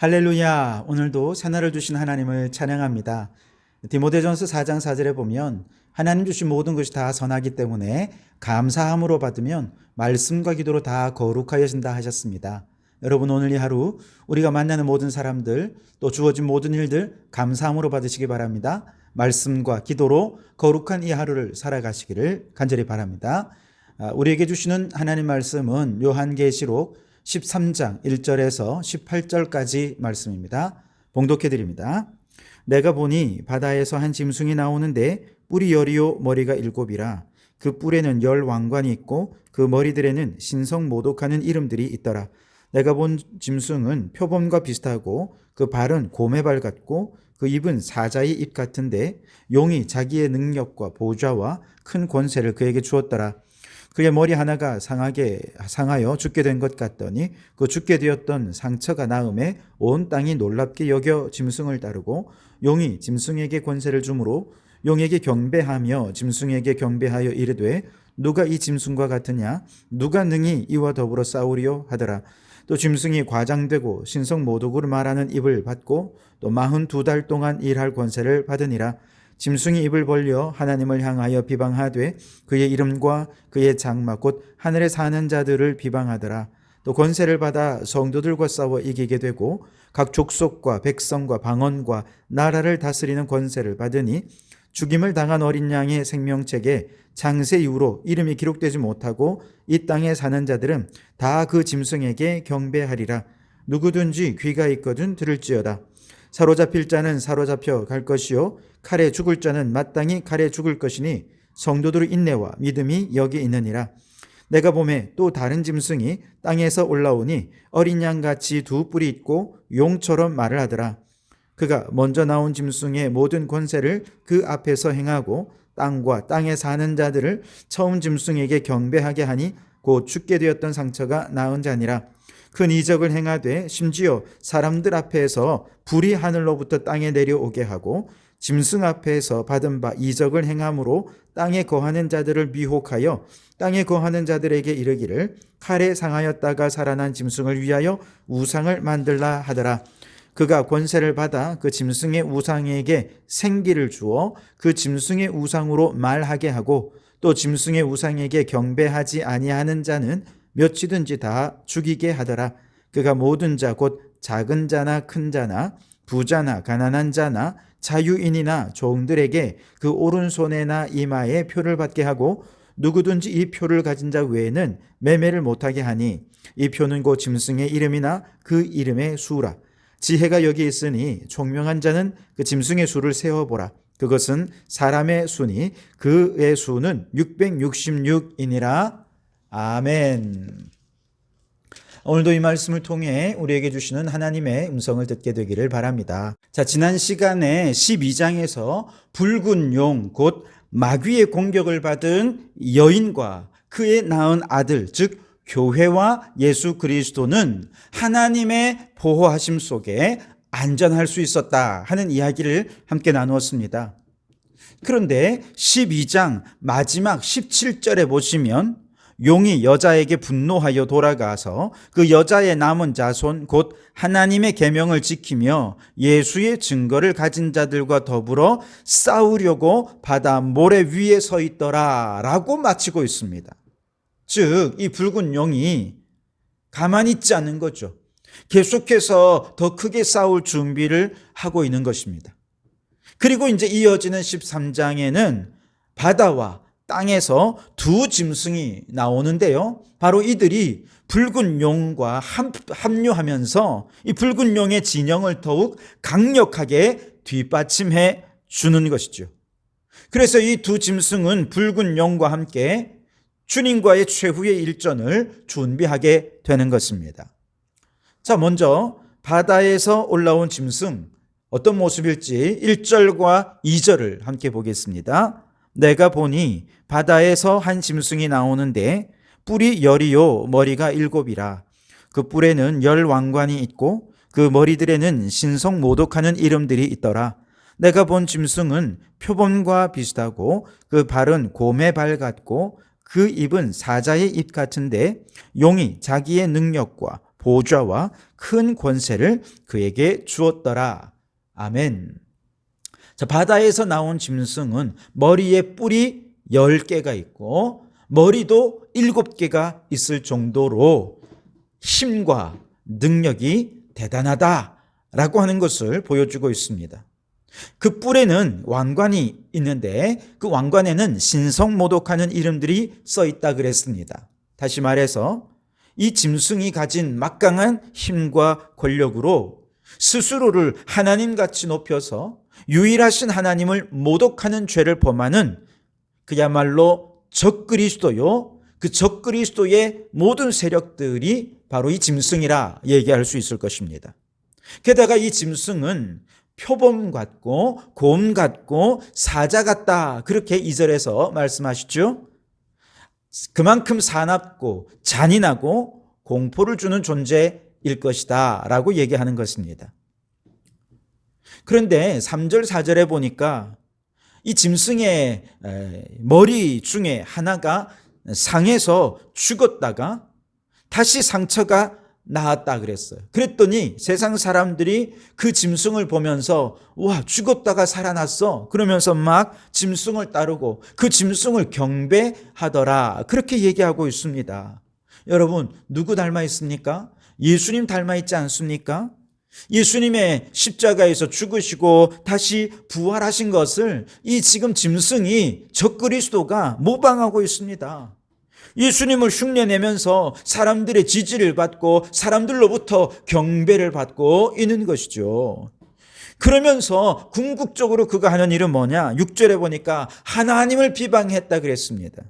할렐루야. 오늘도 새날을 주신 하나님을 찬양합니다. 디모데전서 4장 4절에 보면 하나님 주신 모든 것이 다 선하기 때문에 감사함으로 받으면 말씀과 기도로 다 거룩하여진다 하셨습니다. 여러분, 오늘 이 하루 우리가 만나는 모든 사람들, 또 주어진 모든 일들 감사함으로 받으시기 바랍니다. 말씀과 기도로 거룩한 이 하루를 살아가시기를 간절히 바랍니다. 우리에게 주시는 하나님 말씀은 요한계시록 13장 1절에서 18절까지 말씀입니다. 봉독해 드립니다. 내가 보니 바다에서 한 짐승이 나오는데 뿔이 열이요 머리가 일곱이라. 그 뿔에는 10왕관이 있고 그 머리들에는 신성 모독하는 이름들이 있더라. 내가 본 짐승은 표범과 비슷하고 그 발은 곰의 발 같고 그 입은 사자의 입 같은데 용이 자기의 능력과 보좌와 큰 권세를 그에게 주었더라. 그의 머리 하나가 상하여 죽게 된 것 같더니 그 죽게 되었던 상처가 나음에 온 땅이 놀랍게 여겨 짐승을 따르고 용이 짐승에게 권세를 주므로 용에게 경배하며 짐승에게 경배하여 이르되 누가 이 짐승과 같으냐? 누가 능히 이와 더불어 싸우리요? 하더라. 또 짐승이 과장되고 신성 모독으로 말하는 입을 받고 또 42달 동안 일할 권세를 받으니라. 짐승이 입을 벌려 하나님을 향하여 비방하되 그의 이름과 그의 장막 곧 하늘에 사는 자들을 비방하더라. 또 권세를 받아 성도들과 싸워 이기게 되고 각 족속과 백성과 방언과 나라를 다스리는 권세를 받으니 죽임을 당한 어린 양의 생명책에 창세 이후로 이름이 기록되지 못하고 이 땅에 사는 자들은 다 그 짐승에게 경배하리라. 누구든지 귀가 있거든 들을지어다. 사로잡힐 자는 사로잡혀 갈 것이요 칼에 죽을 자는 마땅히 칼에 죽을 것이니 성도들의 인내와 믿음이 여기 있느니라. 내가 보매 또 다른 짐승이 땅에서 올라오니 어린 양같이 두 뿔이 있고 용처럼 말을 하더라. 그가 먼저 나온 짐승의 모든 권세를 그 앞에서 행하고 땅과 땅에 사는 자들을 처음 짐승에게 경배하게 하니 곧 죽게 되었던 상처가 나은 자니라. 큰 이적을 행하되 심지어 사람들 앞에서 불이 하늘로부터 땅에 내려오게 하고 짐승 앞에서 받은 바 이적을 행함으로 땅에 거하는 자들을 미혹하여 땅에 거하는 자들에게 이르기를 칼에 상하였다가 살아난 짐승을 위하여 우상을 만들라 하더라. 그가 권세를 받아 그 짐승의 우상에게 생기를 주어 그 짐승의 우상으로 말하게 하고 또 짐승의 우상에게 경배하지 아니하는 자는 몇이든지 다 죽이게 하더라. 그가 모든 자 곧 작은 자나 큰 자나 부자나 가난한 자나 자유인이나 종들에게 그 오른손에나 이마에 표를 받게 하고 누구든지 이 표를 가진 자 외에는 매매를 못하게 하니 이 표는 곧 짐승의 이름이나 그 이름의 수라. 지혜가 여기 있으니 총명한 자는 그 짐승의 수를 세어보라. 그것은 사람의 수니 그의 수는 666이니라. 아멘. 오늘도 이 말씀을 통해 우리에게 주시는 하나님의 음성을 듣게 되기를 바랍니다. 자, 지난 시간에 12장에서 붉은 용, 곧 마귀의 공격을 받은 여인과 그의 낳은 아들, 즉 교회와 예수 그리스도는 하나님의 보호하심 속에 안전할 수 있었다 하는 이야기를 함께 나누었습니다. 그런데 12장 마지막 17절에 보시면 용이 여자에게 분노하여 돌아가서 그 여자의 남은 자손 곧 하나님의 계명을 지키며 예수의 증거를 가진 자들과 더불어 싸우려고 바다 모래 위에 서 있더라 라고 마치고 있습니다. 즉 이 붉은 용이 가만히 있지 않는 거죠. 계속해서 더 크게 싸울 준비를 하고 있는 것입니다. 그리고 이제 이어지는 13장에는 바다와 땅에서 두 짐승이 나오는데요. 바로 이들이 붉은 용과 합류하면서 이 붉은 용의 진영을 더욱 강력하게 뒷받침해 주는 것이죠. 그래서 이 두 짐승은 붉은 용과 함께 주님과의 최후의 일전을 준비하게 되는 것입니다. 자, 먼저 바다에서 올라온 짐승 어떤 모습일지 1절과 2절을 함께 보겠습니다. 내가 보니 바다에서 한 짐승이 나오는데 뿔이 10이요 머리가 7이라. 그 뿔에는 10왕관이 있고 그 머리들에는 신성 모독하는 이름들이 있더라. 내가 본 짐승은 표범과 비슷하고 그 발은 곰의 발 같고 그 입은 사자의 입 같은데 용이 자기의 능력과 보좌와 큰 권세를 그에게 주었더라. 아멘. 자, 바다에서 나온 짐승은 머리에 뿔이 10개가 있고 머리도 7개가 있을 정도로 힘과 능력이 대단하다라고 하는 것을 보여주고 있습니다. 그 뿔에는 왕관이 있는데 그 왕관에는 신성모독하는 이름들이 써 있다 그랬습니다. 다시 말해서 이 짐승이 가진 막강한 힘과 권력으로 스스로를 하나님같이 높여서 유일하신 하나님을 모독하는 죄를 범하는 그야말로 적그리스도요, 그 적그리스도의 모든 세력들이 바로 이 짐승이라 얘기할 수 있을 것입니다. 게다가 이 짐승은 표범 같고 곰 같고 사자 같다, 그렇게 2절에서 말씀하시죠. 그만큼 사납고 잔인하고 공포를 주는 존재일 것이다 라고 얘기하는 것입니다. 그런데 3절 4절에 보니까 이 짐승의 머리 중에 하나가 상해서 죽었다가 다시 상처가 나았다 그랬어요. 그랬더니 세상 사람들이 그 짐승을 보면서 와, 죽었다가 살아났어 그러면서 막 짐승을 따르고 그 짐승을 경배하더라, 그렇게 얘기하고 있습니다. 여러분, 누구 닮아 있습니까? 예수님 닮아 있지 않습니까? 예수님의 십자가에서 죽으시고 다시 부활하신 것을 이 지금 짐승이 적그리스도가 모방하고 있습니다. 예수님을 흉내내면서 사람들의 지지를 받고 사람들로부터 경배를 받고 있는 것이죠. 그러면서 궁극적으로 그가 하는 일은 뭐냐? 6절에 보니까 하나님을 비방했다 그랬습니다.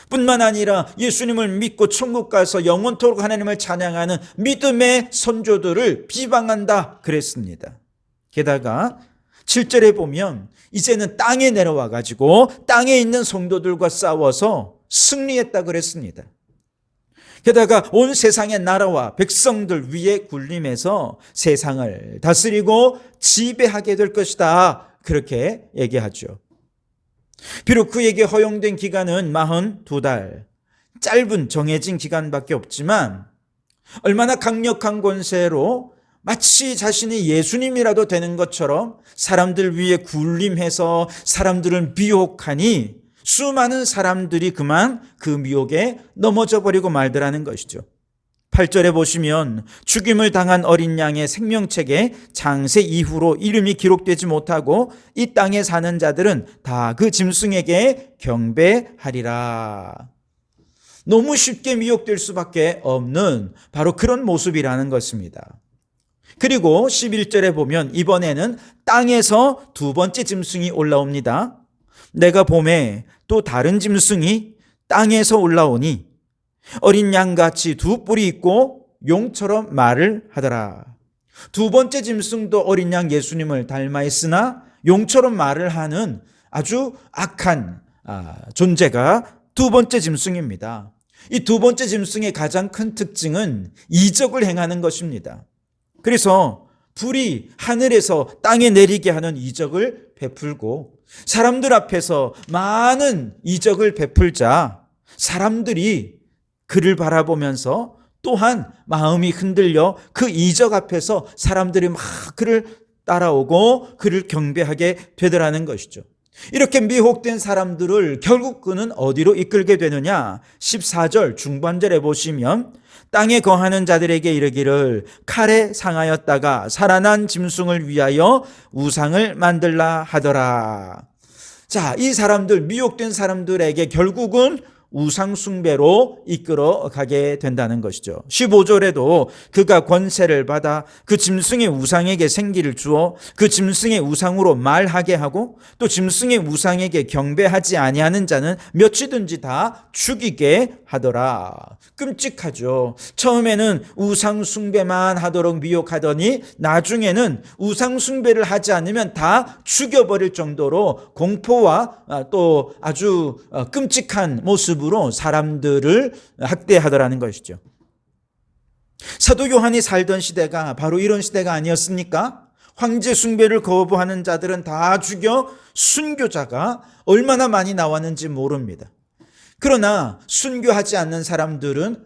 뿐만 아니라 예수님을 믿고 천국 가서 영원토록 하나님을 찬양하는 믿음의 선조들을 비방한다 그랬습니다. 게다가 7절에 보면 이제는 땅에 내려와 가지고 땅에 있는 성도들과 싸워서 승리했다 그랬습니다. 게다가 온 세상의 나라와 백성들 위에 군림해서 세상을 다스리고 지배하게 될 것이다, 그렇게 얘기하죠. 비록 그에게 허용된 기간은 42달, 짧은 정해진 기간밖에 없지만 얼마나 강력한 권세로 마치 자신이 예수님이라도 되는 것처럼 사람들 위에 군림해서 사람들을 미혹하니 수많은 사람들이 그만 그 미혹에 넘어져 버리고 말더라는 것이죠. 8절에 보시면 죽임을 당한 어린 양의 생명책에 장세 이후로 이름이 기록되지 못하고 이 땅에 사는 자들은 다 그 짐승에게 경배하리라. 너무 쉽게 미혹될 수밖에 없는 바로 그런 모습이라는 것입니다. 그리고 11절에 보면 이번에는 땅에서 두 번째 짐승이 올라옵니다. 내가 봄에 또 다른 짐승이 땅에서 올라오니 어린 양같이 두 뿔이 있고 용처럼 말을 하더라. 두 번째 짐승도 어린 양 예수님을 닮아 있으나 용처럼 말을 하는 아주 악한 존재가 두 번째 짐승입니다. 이 두 번째 짐승의 가장 큰 특징은 이적을 행하는 것입니다. 그래서 불이 하늘에서 땅에 내리게 하는 이적을 베풀고 사람들 앞에서 많은 이적을 베풀자 사람들이 그를 바라보면서 또한 마음이 흔들려 그 이적 앞에서 사람들이 막 그를 따라오고 그를 경배하게 되더라는 것이죠. 이렇게 미혹된 사람들을 결국 그는 어디로 이끌게 되느냐? 14절 중반절에 보시면 땅에 거하는 자들에게 이르기를 칼에 상하였다가 살아난 짐승을 위하여 우상을 만들라 하더라. 자, 이 사람들, 미혹된 사람들에게 결국은 우상 숭배로 이끌어 가게 된다는 것이죠. 15절에도 그가 권세를 받아 그 짐승의 우상에게 생기를 주어 그 짐승의 우상으로 말하게 하고 또 짐승의 우상에게 경배하지 아니하는 자는 몇이든지 다 죽이게 하더라. 끔찍하죠. 처음에는 우상 숭배만 하도록 미혹하더니 나중에는 우상 숭배를 하지 않으면 다 죽여버릴 정도로 공포와 또 아주 끔찍한 모습으로 사람들을 학대하더라는 것이죠. 사도 요한이 살던 시대가 바로 이런 시대가 아니었습니까? 황제 숭배를 거부하는 자들은 다 죽여 순교자가 얼마나 많이 나왔는지 모릅니다. 그러나 순교하지 않는 사람들은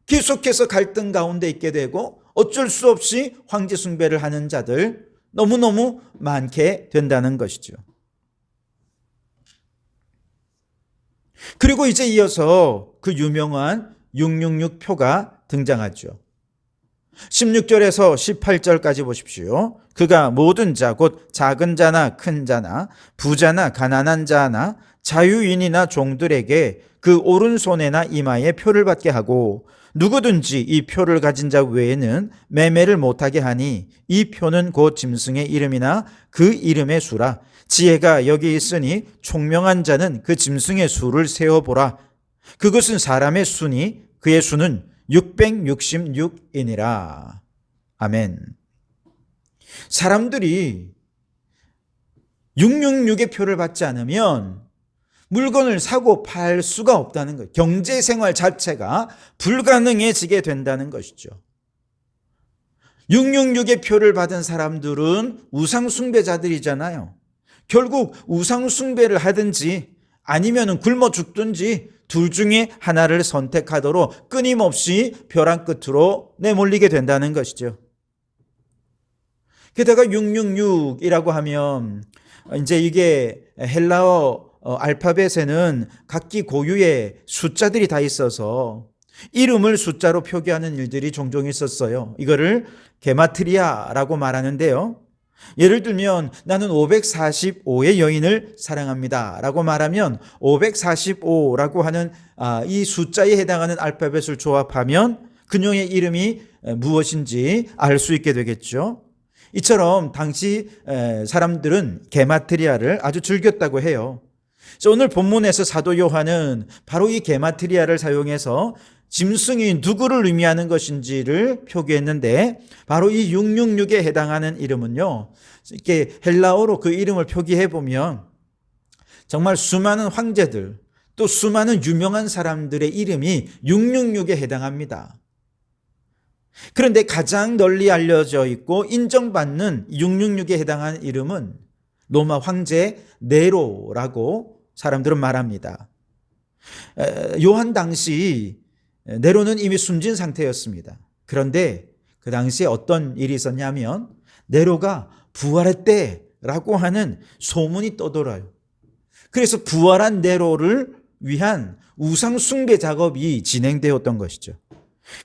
계속해서 갈등 가운데 있게 되고 어쩔 수 없이 황제 숭배를 하는 자들 너무너무 많게 된다는 것이죠. 그리고 이제 이어서 그 유명한 666 표가 등장하죠. 16절에서 18절까지 보십시오. 그가 모든 자 곧 작은 자나 큰 자나 부자나 가난한 자나 자유인이나 종들에게 그 오른손에나 이마에 표를 받게 하고 누구든지 이 표를 가진 자 외에는 매매를 못하게 하니 이 표는 곧 짐승의 이름이나 그 이름의 수라. 지혜가 여기 있으니 총명한 자는 그 짐승의 수를 세어보라. 그것은 사람의 수니 그의 수는 666이니라. 아멘. 사람들이 666의 표를 받지 않으면 물건을 사고 팔 수가 없다는 것. 경제 생활 자체가 불가능해지게 된다는 것이죠. 666의 표를 받은 사람들은 우상 숭배자들이잖아요. 결국 우상 숭배를 하든지 아니면 굶어 죽든지 둘 중에 하나를 선택하도록 끊임없이 벼랑 끝으로 내몰리게 된다는 것이죠. 게다가 666이라고 하면 이제 이게 헬라어 알파벳에는 각기 고유의 숫자들이 다 있어서 이름을 숫자로 표기하는 일들이 종종 있었어요. 이거를 게마트리아라고 말하는데요. 예를 들면 나는 545의 여인을 사랑합니다 라고 말하면 545라고 하는 이 숫자에 해당하는 알파벳을 조합하면 그녀의 이름이 무엇인지 알 수 있게 되겠죠. 이처럼 당시 사람들은 게마트리아를 아주 즐겼다고 해요. 오늘 본문에서 사도 요한은 바로 이 게마트리아를 사용해서 짐승이 누구를 의미하는 것인지를 표기했는데 바로 이 666에 해당하는 이름은요. 이렇게 헬라어로 그 이름을 표기해 보면 정말 수많은 황제들 또 수많은 유명한 사람들의 이름이 666에 해당합니다. 그런데 가장 널리 알려져 있고 인정받는 666에 해당하는 이름은 로마 황제 네로라고 사람들은 말합니다. 요한 당시 네로는 이미 숨진 상태였습니다. 그런데 그 당시에 어떤 일이 있었냐면 네로가 부활했대라고 하는 소문이 떠돌아요. 그래서 부활한 네로를 위한 우상 숭배 작업이 진행되었던 것이죠.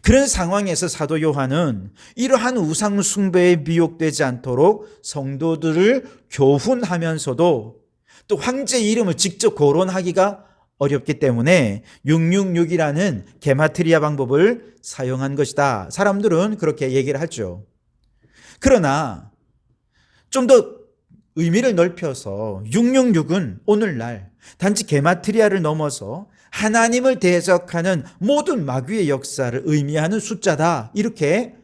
그런 상황에서 사도 요한은 이러한 우상 숭배에 미혹되지 않도록 성도들을 교훈하면서도 또 황제 이름을 직접 거론하기가 어렵기 때문에 666이라는 게마트리아 방법을 사용한 것이다. 사람들은 그렇게 얘기를 하죠. 그러나 좀 더 의미를 넓혀서 666은 오늘날 단지 게마트리아를 넘어서 하나님을 대적하는 모든 마귀의 역사를 의미하는 숫자다. 이렇게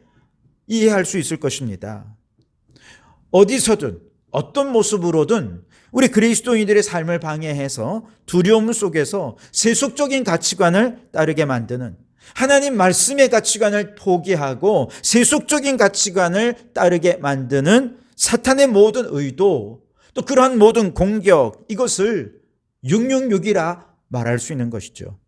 이해할 수 있을 것입니다. 어디서든 어떤 모습으로든 우리 그리스도인들의 삶을 방해해서 두려움 속에서 세속적인 가치관을 따르게 만드는 하나님 말씀의 가치관을 포기하고 세속적인 가치관을 따르게 만드는 사탄의 모든 의도 또 그러한 모든 공격 이것을 666이라 말할 수 있는 것이죠.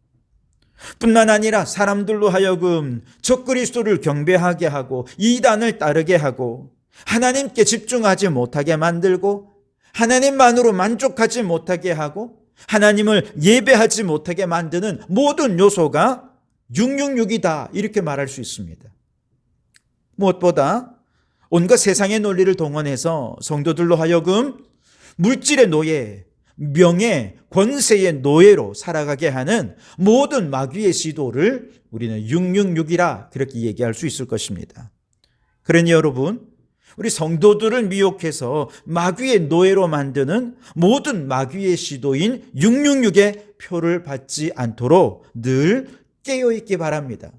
뿐만 아니라 사람들로 하여금 적그리스도를 경배하게 하고 이단을 따르게 하고 하나님께 집중하지 못하게 만들고 하나님만으로 만족하지 못하게 하고 하나님을 예배하지 못하게 만드는 모든 요소가 666이다 이렇게 말할 수 있습니다. 무엇보다 온갖 세상의 논리를 동원해서 성도들로 하여금 물질의 노예, 명예, 권세의 노예로 살아가게 하는 모든 마귀의 시도를 우리는 666이라 그렇게 얘기할 수 있을 것입니다. 그러니 여러분, 우리 성도들을 미혹해서 마귀의 노예로 만드는 모든 마귀의 시도인 666의 표를 받지 않도록 늘 깨어있기 바랍니다.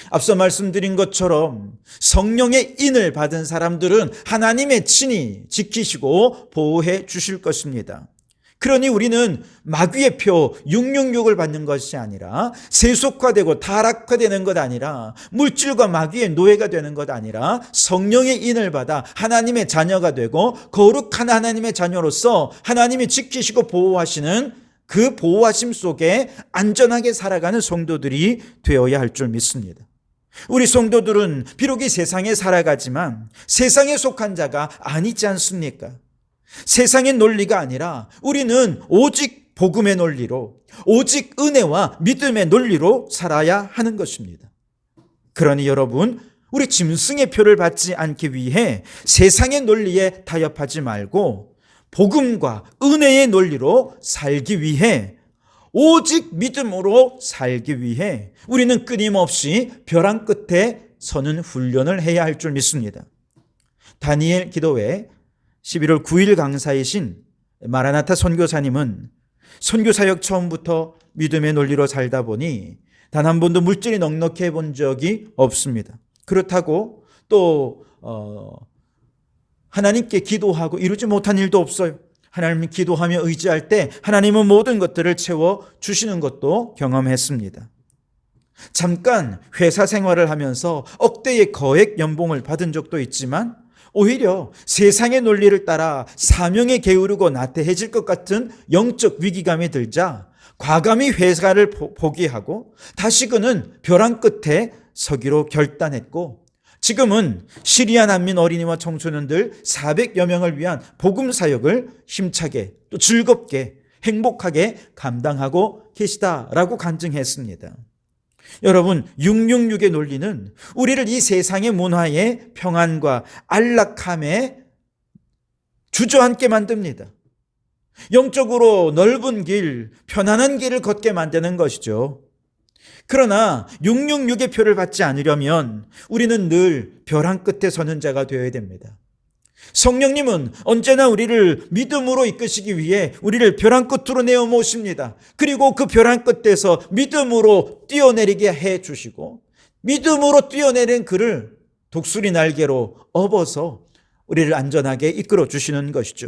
앞서 말씀드린 것처럼 성령의 인을 받은 사람들은 하나님의 친히 지키시고 보호해 주실 것입니다. 그러니 우리는 마귀의 표 666을 받는 것이 아니라 세속화되고 타락화되는 것 아니라 물질과 마귀의 노예가 되는 것 아니라 성령의 인을 받아 하나님의 자녀가 되고 거룩한 하나님의 자녀로서 하나님이 지키시고 보호하시는 그 보호하심 속에 안전하게 살아가는 성도들이 되어야 할 줄 믿습니다. 우리 성도들은 비록 이 세상에 살아가지만 세상에 속한 자가 아니지 않습니까? 세상의 논리가 아니라 우리는 오직 복음의 논리로, 오직 은혜와 믿음의 논리로 살아야 하는 것입니다. 그러니 여러분, 우리 짐승의 표를 받지 않기 위해 세상의 논리에 타협하지 말고 복음과 은혜의 논리로 살기 위해, 오직 믿음으로 살기 위해 우리는 끊임없이 벼랑 끝에 서는 훈련을 해야 할 줄 믿습니다. 다니엘 기도회 11월 9일 강사이신 마라나타 선교사님은 선교사역 처음부터 믿음의 논리로 살다 보니 단 한 번도 물질이 넉넉해 본 적이 없습니다. 그렇다고 또 하나님께 기도하고 이루지 못한 일도 없어요. 하나님 기도하며 의지할 때 하나님은 모든 것들을 채워주시는 것도 경험했습니다. 잠깐 회사 생활을 하면서 억대의 거액 연봉을 받은 적도 있지만 오히려 세상의 논리를 따라 사명에 게으르고 나태해질 것 같은 영적 위기감이 들자 과감히 회사를 포기하고 다시 그는 벼랑 끝에 서기로 결단했고, 지금은 시리아 난민 어린이와 청소년들 400여 명을 위한 복음 사역을 힘차게 또 즐겁게 행복하게 감당하고 계시다라고 간증했습니다. 여러분, 666의 논리는 우리를 이 세상의 문화의 평안과 안락함에 주저앉게 만듭니다. 영적으로 넓은 길, 편안한 길을 걷게 만드는 것이죠. 그러나 666의 표를 받지 않으려면 우리는 늘 벼랑 끝에 서는 자가 되어야 됩니다. 성령님은 언제나 우리를 믿음으로 이끄시기 위해 우리를 벼랑 끝으로 내어 모십니다. 그리고 그 벼랑 끝에서 믿음으로 뛰어내리게 해 주시고, 믿음으로 뛰어내린 그를 독수리 날개로 업어서 우리를 안전하게 이끌어 주시는 것이죠.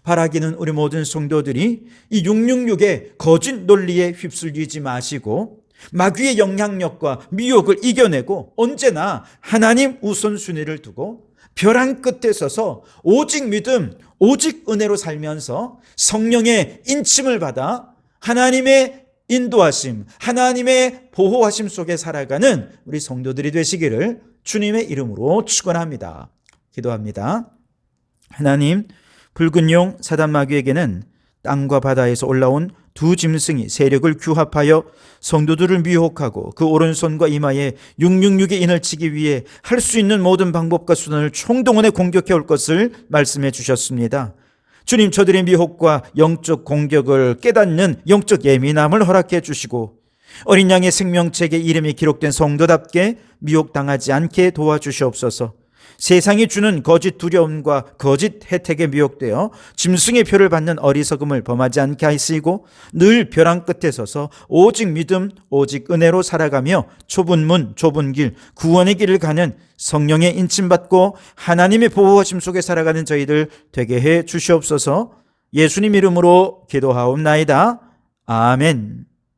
바라기는 우리 모든 성도들이 이 666의 거짓 논리에 휩쓸리지 마시고 마귀의 영향력과 미혹을 이겨내고 언제나 하나님 우선순위를 두고 벼랑 끝에 서서 오직 믿음, 오직 은혜로 살면서 성령의 인침을 받아 하나님의 인도하심, 하나님의 보호하심 속에 살아가는 우리 성도들이 되시기를 주님의 이름으로 축원합니다. 기도합니다. 하나님, 붉은 용 사단 마귀에게는 땅과 바다에서 올라온 두 짐승이 세력을 규합하여 성도들을 미혹하고 그 오른손과 이마에 666의 인을 치기 위해 할 수 있는 모든 방법과 수단을 총동원해 공격해 올 것을 말씀해 주셨습니다. 주님, 저들의 미혹과 영적 공격을 깨닫는 영적 예민함을 허락해 주시고 어린 양의 생명책에 이름이 기록된 성도답게 미혹당하지 않게 도와주시옵소서. 세상이 주는 거짓 두려움과 거짓 혜택에 미혹되어 짐승의 표를 받는 어리석음을 범하지 않게 하시고 늘 벼랑 끝에 서서 오직 믿음, 오직 은혜로 살아가며 좁은 문, 좁은 길, 구원의 길을 가는 성령의 인침받고 하나님의 보호하심 속에 살아가는 저희들 되게 해 주시옵소서. 예수님 이름으로 기도하옵나이다. 아멘.